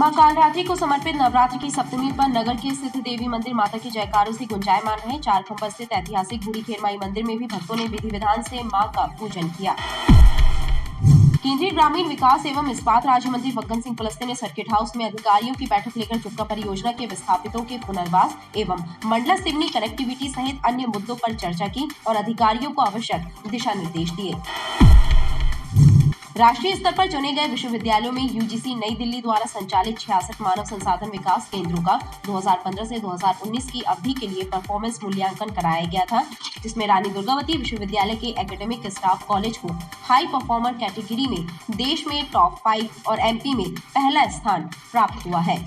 मां कालरात्रि को समर्पित नवरात्र की सप्तमी पर नगर के स्थित देवी मंदिर माता के जयकारों से गुंजायमान रहे। चार खंभा स्थित ऐतिहासिक बूढ़ी खेरमाई मंदिर में भी भक्तों ने विधि विधान से मां का पूजन किया। केंद्रीय ग्रामीण विकास एवं इस्पात राज्य मंत्री फग्गन सिंह कुलस्ते ने सर्किट हाउस में अधिकारियों की बैठक लेकर चुटका परियोजना के विस्थापितों के पुनर्वास एवं मंडला सिवनी कनेक्टिविटी सहित अन्य मुद्दों पर चर्चा की और अधिकारियों को आवश्यक दिशा निर्देश दिए। राष्ट्रीय स्तर पर चुने गए विश्वविद्यालयों में यूजीसी नई दिल्ली द्वारा संचालित 66 मानव संसाधन विकास केंद्रों का 2015 से 2019 की अवधि के लिए परफॉर्मेंस मूल्यांकन कराया गया था, जिसमें रानी दुर्गावती विश्वविद्यालय के एकेडमिक स्टाफ कॉलेज को हाई परफॉर्मर कैटेगरी में देश में टॉप 5 और एमपी में पहला स्थान प्राप्त हुआ है।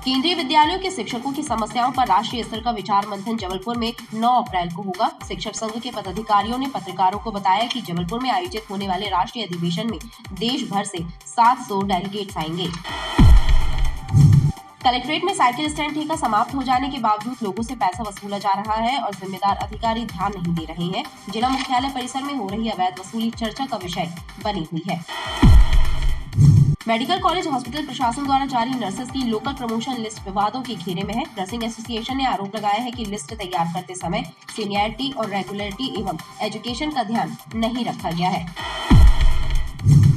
केंद्रीय विद्यालयों के शिक्षकों की समस्याओं पर राष्ट्रीय स्तर का विचार मंथन जबलपुर में 9 अप्रैल को होगा। शिक्षक संघ के पदाधिकारियों ने पत्रकारों को बताया कि जबलपुर में आयोजित होने वाले राष्ट्रीय अधिवेशन में देश भर से 700 डेलीगेट्स आएंगे। कलेक्ट्रेट में साइकिल स्टैंड ठेका समाप्त हो जाने के बावजूद लोगों से पैसा वसूला जा रहा है और जिम्मेदार अधिकारी ध्यान नहीं दे रहे हैं। जिला मुख्यालय परिसर में हो रही अवैध वसूली चर्चा का विषय बनी हुई है। मेडिकल कॉलेज हॉस्पिटल प्रशासन द्वारा जारी नर्सेस की लोकल प्रमोशन लिस्ट विवादों के घेरे में है। नर्सिंग एसोसिएशन ने आरोप लगाया है कि लिस्ट तैयार करते समय सीनियरिटी और रेगुलरिटी एवं एजुकेशन का ध्यान नहीं रखा गया है।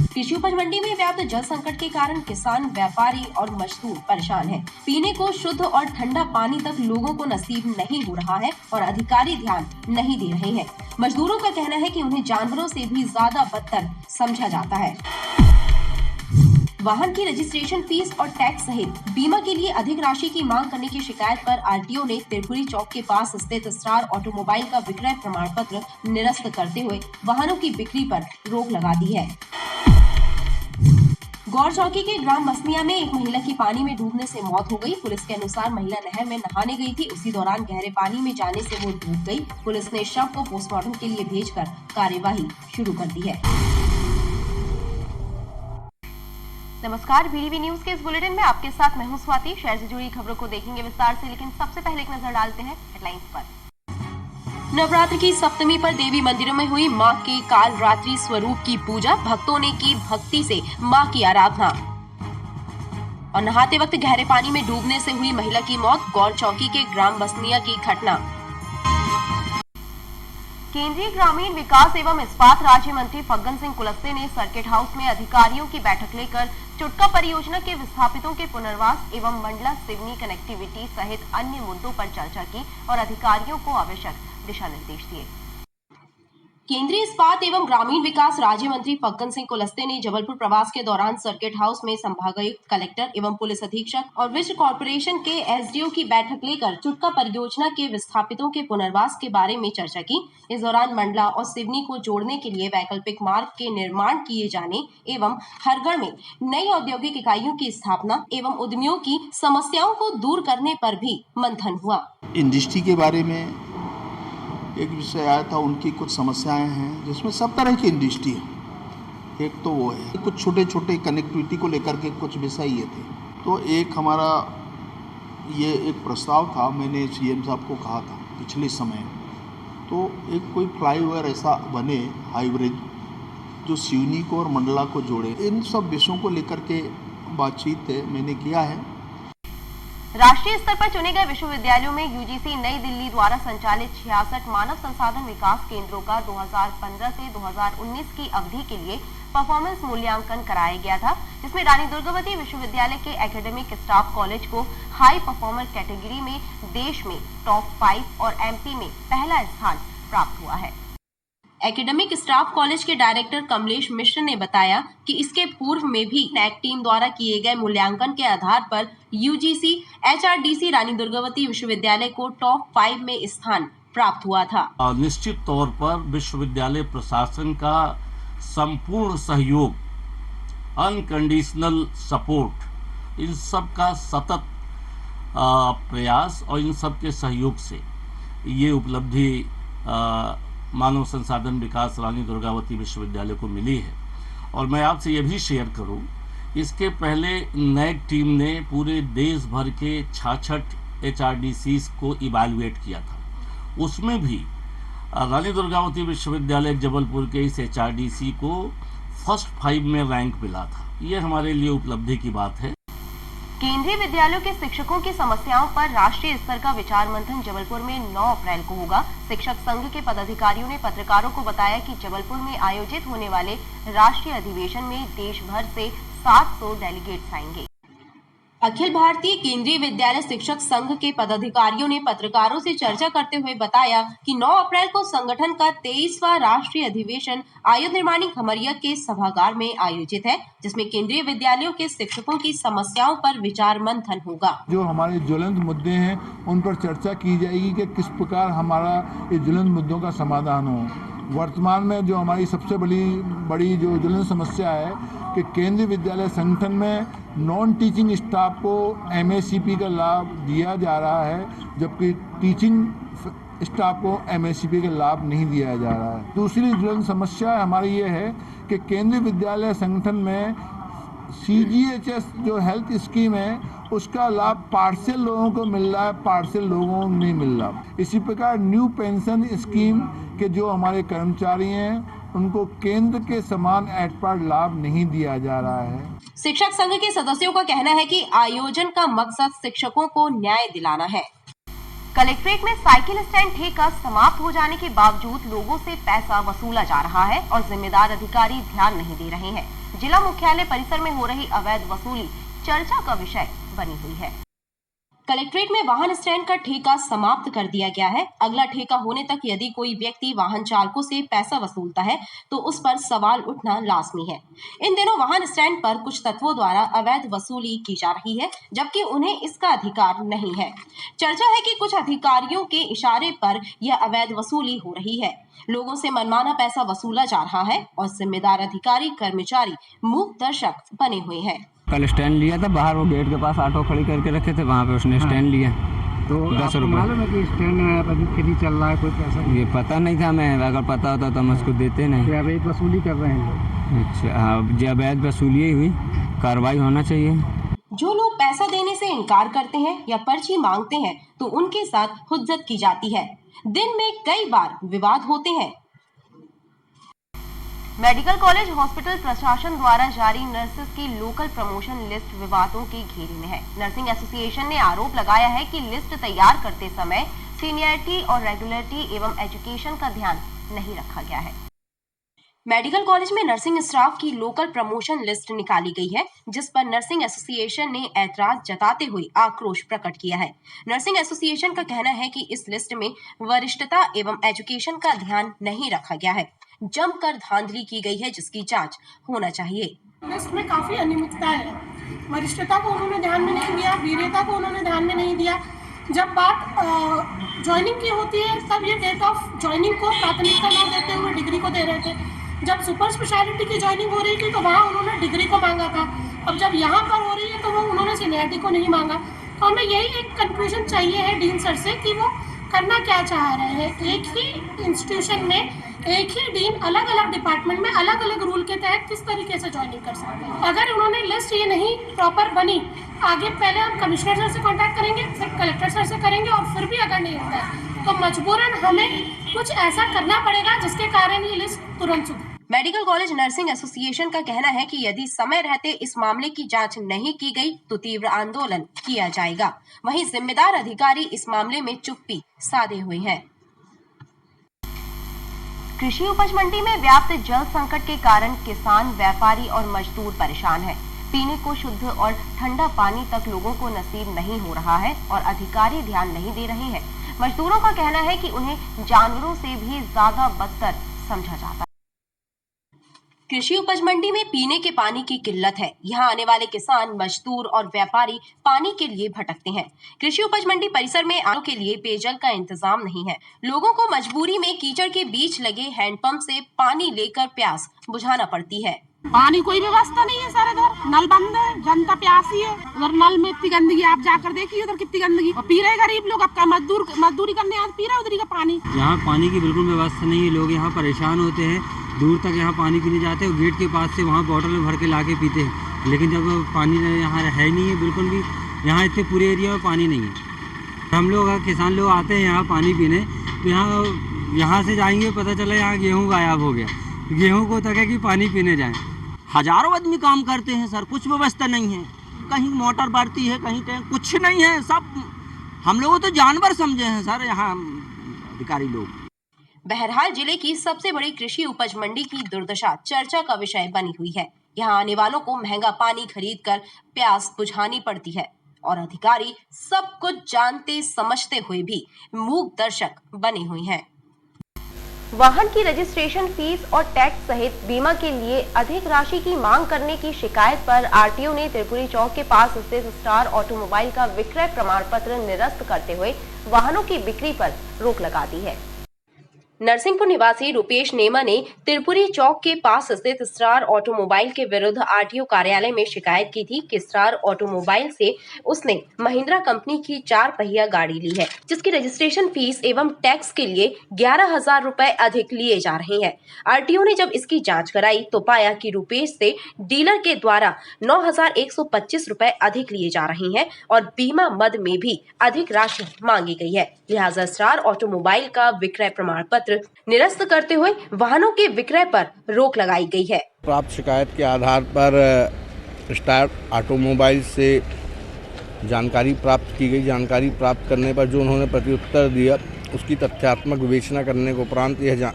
कृषि उपज मंडी में व्याप्त जल संकट के कारण किसान, व्यापारी और मजदूर परेशान हैं। पीने को शुद्ध और ठंडा पानी तक लोगों को नसीब नहीं हो रहा है और अधिकारी ध्यान नहीं दे रहे हैं। मजदूरों का कहना है कि उन्हें जानवरों से भी ज्यादा बदतर समझा जाता है। वाहन की रजिस्ट्रेशन फीस और टैक्स सहित बीमा के लिए अधिक राशि की मांग करने की शिकायत पर आरटीओ ने तिरपुरी चौक के पास स्थित स्टार ऑटोमोबाइल का विक्रय प्रमाण पत्र निरस्त करते हुए वाहनों की बिक्री पर रोक लगा दी है। गौर चौकी के ग्राम बसनिया में एक महिला की पानी में डूबने से मौत हो गई। पुलिस के अनुसार महिला नहर में नहाने गई थी, उसी दौरान गहरे पानी में जाने से वो डूब गई। पुलिस ने शव को पोस्टमार्टम के लिए भेजकर कार्यवाही शुरू कर दी है। नमस्कार, बीडीवी न्यूज के इस बुलेटिन में आपके साथ मैं हूं स्वाति। शहर से जुड़ी खबरों को देखेंगे विस्तार से, लेकिन सबसे पहले एक नजर डालते हैं हेडलाइंस पर। नवरात्र की सप्तमी पर देवी मंदिरों में हुई मां के कालरात्रि स्वरूप की पूजा। भक्तों ने की भक्ति से मां की आराधना और नहाते वक्त गहरे पानी में डूबने से हुई महिला की मौत। गौर चौकी के ग्राम बसनिया की घटना। केंद्रीय ग्रामीण विकास एवं इस्पात राज्य मंत्री फग्गन सिंह कुलस्ते ने सर्किट हाउस में अधिकारियों की बैठक लेकर चुटका परियोजना के विस्थापितों के पुनर्वास एवं मंडला सिवनी कनेक्टिविटी सहित अन्य मुद्दों पर चर्चा की और अधिकारियों को आवश्यक दिशा निर्देश दिए। केंद्रीय इस्पात एवं ग्रामीण विकास राज्य मंत्री फग्गन सिंह कुलस्ते ने जबलपुर प्रवास के दौरान सर्किट हाउस में संभागायुक्त, कलेक्टर एवं पुलिस अधीक्षक और विश्व कॉर्पोरेशन के एसडीओ की बैठक लेकर चुटका परियोजना के विस्थापितों के पुनर्वास के बारे में चर्चा की। इस दौरान मंडला और सिवनी को जोड़ने के लिए वैकल्पिक मार्ग के निर्माण किए जाने एवं हरगढ़ में नई औद्योगिक इकाइयों की स्थापना एवं उद्यमियों की समस्याओं को दूर करने पर भी मंथन हुआ। इंडस्ट्री के बारे में एक विषय आया था, उनकी कुछ समस्याएं हैं जिसमें सब तरह की इंडस्ट्री है। एक तो वो है, कुछ छोटे छोटे कनेक्टिविटी को लेकर के कुछ विषय ये थे। तो एक हमारा ये एक प्रस्ताव था, मैंने सीएम साहब को कहा था पिछले समय, तो एक कोई फ्लाईओवर ऐसा बने हाईब्रिज जो सिवनी को और मंडला को जोड़े। इन सब विषयों को लेकर के बातचीत मैंने किया है। राष्ट्रीय स्तर पर चुने गए विश्वविद्यालयों में यूजीसी नई दिल्ली द्वारा संचालित 66 मानव संसाधन विकास केंद्रों का 2015 से 2019 की अवधि के लिए परफॉर्मेंस मूल्यांकन कराया गया था, जिसमें रानी दुर्गावती विश्वविद्यालय के एकेडमिक स्टाफ कॉलेज को हाई परफॉर्मर कैटेगरी में देश में टॉप 5 और एमपी में पहला स्थान प्राप्त हुआ है। एकेडमिक स्टाफ कॉलेज के डायरेक्टर कमलेश मिश्र ने बताया कि इसके पूर्व में भी नैक टीम द्वारा किए गए मूल्यांकन के आधार पर यूजीसी एचआरडीसी रानी दुर्गावती विश्वविद्यालय को टॉप 5 में स्थान प्राप्त हुआ था। निश्चित तौर पर विश्वविद्यालय प्रशासन का संपूर्ण सहयोग, अनकंडीशनल सपोर्ट, इन सब का सतत प्रयास और इन सब के सहयोग से ये उपलब्धि मानव संसाधन विकास रानी दुर्गावती विश्वविद्यालय को मिली है। और मैं आपसे ये भी शेयर करूं, इसके पहले नैक टीम ने पूरे देश भर के 66 एचआरडीसीज को इवैल्यूएट किया था। उसमें भी रानी दुर्गावती विश्वविद्यालय जबलपुर के इस एचआरडीसी को फर्स्ट 5 में रैंक मिला था। ये हमारे लिए उपलब्धि की बात है। केंद्रीय विद्यालयों के शिक्षकों की समस्याओं पर राष्ट्रीय स्तर का विचार मंथन जबलपुर में 9 अप्रैल को होगा। शिक्षक संघ के पदाधिकारियों ने पत्रकारों को बताया कि जबलपुर में आयोजित होने वाले राष्ट्रीय अधिवेशन में देश भर से 700 डेलीगेट्स आएंगे। अखिल भारतीय केंद्रीय विद्यालय शिक्षक संघ के पदाधिकारियों ने पत्रकारों से चर्चा करते हुए बताया कि 9 अप्रैल को संगठन का 23वां राष्ट्रीय अधिवेशन आयुध निर्माणी खमरिया के सभागार में आयोजित है, जिसमें केंद्रीय विद्यालयों के शिक्षकों की समस्याओं पर विचार मंथन होगा। जो हमारे ज्वलंत मुद्दे हैं उन पर चर्चा की जाएगी कि किस प्रकार हमारा इस ज्वलंत मुद्दों का समाधान हो। वर्तमान में जो हमारी सबसे बड़ी जो ज्वलंत समस्या है कि केंद्रीय विद्यालय संगठन में नॉन टीचिंग स्टाफ को MACP का लाभ दिया जा रहा है, जबकि टीचिंग स्टाफ को MACP का लाभ नहीं दिया जा रहा है। दूसरी ज्वलंत समस्या हमारी ये है कि केंद्रीय विद्यालय संगठन में CGHS जो हेल्थ स्कीम है उसका लाभ पार्शियल लोगों को मिल रहा है, पार्शियल लोगों को नहीं मिल रहा। इसी प्रकार न्यू पेंशन स्कीम के जो हमारे कर्मचारी हैं उनको केंद्र के समान एडपार्ट लाभ नहीं दिया जा रहा है। शिक्षक संघ के सदस्यों का कहना है कि आयोजन का मकसद शिक्षकों को न्याय दिलाना है। कलेक्ट्रेट में साइकिल स्टैंड ठेका समाप्त हो जाने के बावजूद लोगों से पैसा वसूला जा रहा है और जिम्मेदार अधिकारी ध्यान नहीं दे रहे हैं। जिला मुख्यालय परिसर में हो रही अवैध वसूली चर्चा का विषय बनी हुई है। कलेक्ट्रेट में वाहन स्टैंड का ठेका समाप्त कर दिया गया है। अगला ठेका होने तक यदि कोई व्यक्ति वाहन चालकों से पैसा वसूलता है तो उस पर सवाल उठना लाजमी है। इन दिनों वाहन स्टैंड पर कुछ तत्वों द्वारा अवैध वसूली की जा रही है, जबकि उन्हें इसका अधिकार नहीं है। चर्चा है कि कुछ अधिकारियों के इशारे पर यह अवैध वसूली हो रही है। लोगों से मनमाना पैसा वसूला जा रहा है और जिम्मेदार अधिकारी कर्मचारी मूक दर्शक बने हुए हैं। कल स्टैंड लिया था बाहर, वो गेट के पास ऑटो खड़ी करके रखे थे, वहाँ पे उसने स्टैंड लिया तो 10 रुपये। मालूम है कि स्टैंड अभी फ्री चल रहा है, कोई पैसा नहीं? ये पता नहीं था, मैं अगर पता होता तो हम उसको देते नहीं। अवैध वसूली कर रहे हैं। अच्छा हाँ, जो अवैध वसूली हुई कार्रवाई होना चाहिए। जो लोग पैसा देने से इनकार करते हैं या पर्ची मांगते हैं तो उनके साथ हुज्जत की जाती है। दिन में कई बार विवाद होते हैं। मेडिकल कॉलेज हॉस्पिटल प्रशासन द्वारा जारी नर्सेस की लोकल प्रमोशन लिस्ट विवादों के घेरे में है। नर्सिंग एसोसिएशन ने आरोप लगाया है कि लिस्ट तैयार करते समय सीनियरिटी और रेगुलरिटी एवं एजुकेशन का ध्यान नहीं रखा गया है। मेडिकल कॉलेज में नर्सिंग स्टाफ की लोकल प्रमोशन लिस्ट निकाली गई है, जिस पर नर्सिंग एसोसिएशन ने ऐतराज जताते हुए आक्रोश प्रकट किया है। नर्सिंग एसोसिएशन का कहना है कि इस लिस्ट में वरिष्ठता एवं एजुकेशन का ध्यान नहीं रखा गया है। जमकर धांधली की गई है, जिसकी जांच होना चाहिए। लिस्ट में काफी अनियमितता है। वरिष्ठता को उन्होंने ध्यान में नहीं दिया, वीर्यता को उन्होंने ध्यान में नहीं दिया। जब बात ज्वाइनिंग की होती है तब ये डेट ऑफ ज्वाइनिंग को प्राथमिकता न देते हुए डिग्री को दे रहे थे। जब सुपर स्पेशलिटी की ज्वाइनिंग हो रही थी तो वहाँ उन्होंने डिग्री को मांगा था। अब जब यहाँ पर हो रही है तो वो उन्होंने सीनियरिटी को नहीं मांगा। तो हमें यही एक कंक्लूजन चाहिए है डीन सर से कि वो करना क्या चाह रहे हैं। एक ही इंस्टीट्यूशन में एक ही डीन अलग अलग डिपार्टमेंट में अलग अलग रूल के तहत किस तरीके से ज्वाइनिंग कर सकते हैं। अगर उन्होंने लिस्ट ये नहीं प्रॉपर बनी, आगे पहले हम कमिश्नर सर से कांटेक्ट करेंगे, फिर कलेक्टर सर से करेंगे और फिर भी अगर नहीं होता है तो मजबूरन हमें कुछ ऐसा करना पड़ेगा जिसके कारण ये लिस्ट तुरंत सुधरे। मेडिकल कॉलेज नर्सिंग एसोसिएशन का कहना है कि यदि समय रहते इस मामले की जांच नहीं की गई तो तीव्र आंदोलन किया जाएगा। वहीं जिम्मेदार अधिकारी इस मामले में चुप्पी साधे हुए हैं। कृषि उपज मंडी में व्याप्त जल संकट के कारण किसान, व्यापारी और मजदूर परेशान हैं। पीने को शुद्ध और ठंडा पानी तक लोगों को नसीब नहीं हो रहा है और अधिकारी ध्यान नहीं दे रहे हैं। मजदूरों का कहना है कि उन्हें जानवरों से भी ज्यादा बदतर समझा जाता है। कृषि उपज मंडी में पीने के पानी की किल्लत है। यहाँ आने वाले किसान, मजदूर और व्यापारी पानी के लिए भटकते हैं। कृषि उपज मंडी परिसर में आने के लिए पेयजल का इंतजाम नहीं है। लोगों को मजबूरी में कीचड़ के बीच लगे हैंडपंप से पानी लेकर प्यास बुझाना पड़ती है। पानी कोई व्यवस्था नहीं है, सारे घर नल बंद है, जनता प्यासी है। उधर नल में इतनी गंदगी, आप जाकर देखिए उधर कितनी गंदगी। और पी रहे गरीब लोग, आपका मजदूरी करने आज पी रहे उधर का पानी। यहाँ पानी की बिल्कुल व्यवस्था नहीं है। लोग यहाँ परेशान होते हैं, दूर तक यहाँ पानी पीने जाते हैं, गेट के पास से वहाँ बोतल में भर के ला के पीते हैं। लेकिन जब पानी यहाँ है नहीं है बिल्कुल भी, यहाँ इतने पूरे एरिया में पानी नहीं है। हम लोग किसान लोग आते हैं यहाँ पानी पीने, तो यहाँ से जाएंगे पता चला यहाँ गेहूँ गायब हो गया। गेहूं को तक है कि पानी पीने जाएं। हजारों आदमी काम करते हैं सर, कुछ व्यवस्था नहीं है, कहीं मोटर बढ़ती है, कहीं टैंक, कुछ नहीं है। सब हम लोग तो जानवर समझे हैं सर यहाँ अधिकारी लोग। बहरहाल जिले की सबसे बड़ी कृषि उपज मंडी की दुर्दशा चर्चा का विषय बनी हुई है। यहाँ आने वालों को महंगा पानी खरीदकर प्यास बुझानी पड़ती है और अधिकारी सब कुछ जानते समझते हुए भी मूक दर्शक बने हुए हैं। वाहन की रजिस्ट्रेशन फीस और टैक्स सहित बीमा के लिए अधिक राशि की मांग करने की शिकायत पर आरटीओ ने त्रिपुरी चौक के पास स्थित स्टार ऑटोमोबाइल का विक्रय प्रमाण पत्र निरस्त करते हुए वाहनों की बिक्री पर रोक लगा दी है। नरसिंहपुर निवासी रुपेश नेमा ने त्रिपुरी चौक के पास स्थित स्टार ऑटोमोबाइल के विरुद्ध आरटीओ कार्यालय में शिकायत की थी कि स्टार ऑटोमोबाइल से उसने महिंद्रा कंपनी की 4 पहिया गाड़ी ली है, जिसकी रजिस्ट्रेशन फीस एवं टैक्स के लिए 11,000 रुपए अधिक लिए जा रहे हैं। आरटीओ ने जब इसकी जांच कराई तो पाया कि रुपेश से डीलर के द्वारा 9,125 रुपए अधिक लिए जा रहे हैं और बीमा मद में भी अधिक राशि मांगी गई है। लिहाजा स्टार ऑटोमोबाइल का विक्रय प्रमाण पत्र निरस्त करते हुए वाहनों के विक्रय पर रोक लगाई गई है। प्राप्त शिकायत के आधार पर स्टार ऑटोमोबाइल से जानकारी प्राप्त की गई। जानकारी प्राप्त करने पर जो उन्होंने प्रत्युत्तर दिया, उसकी तथ्यात्मक विवेचना करने के उपरांत यह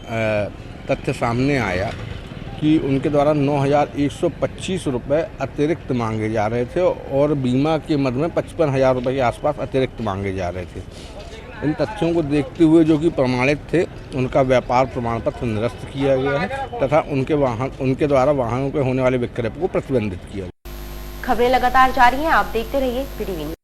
तथ्य सामने आया कि उनके द्वारा 9,125 रुपये अतिरिक्त मांगे जा रहे थे और बीमा के मद में 55,000 रुपये के आसपास अतिरिक्त मांगे जा रहे थे। इन तथ्यों को देखते हुए जो कि प्रमाणित थे, उनका व्यापार प्रमाण पत्र निरस्त किया गया है तथा उनके द्वारा वाहनों के होने वाले विक्रय को प्रतिबंधित किया गया। खबरें लगातार जारी हैं, आप देखते रहिए PTV।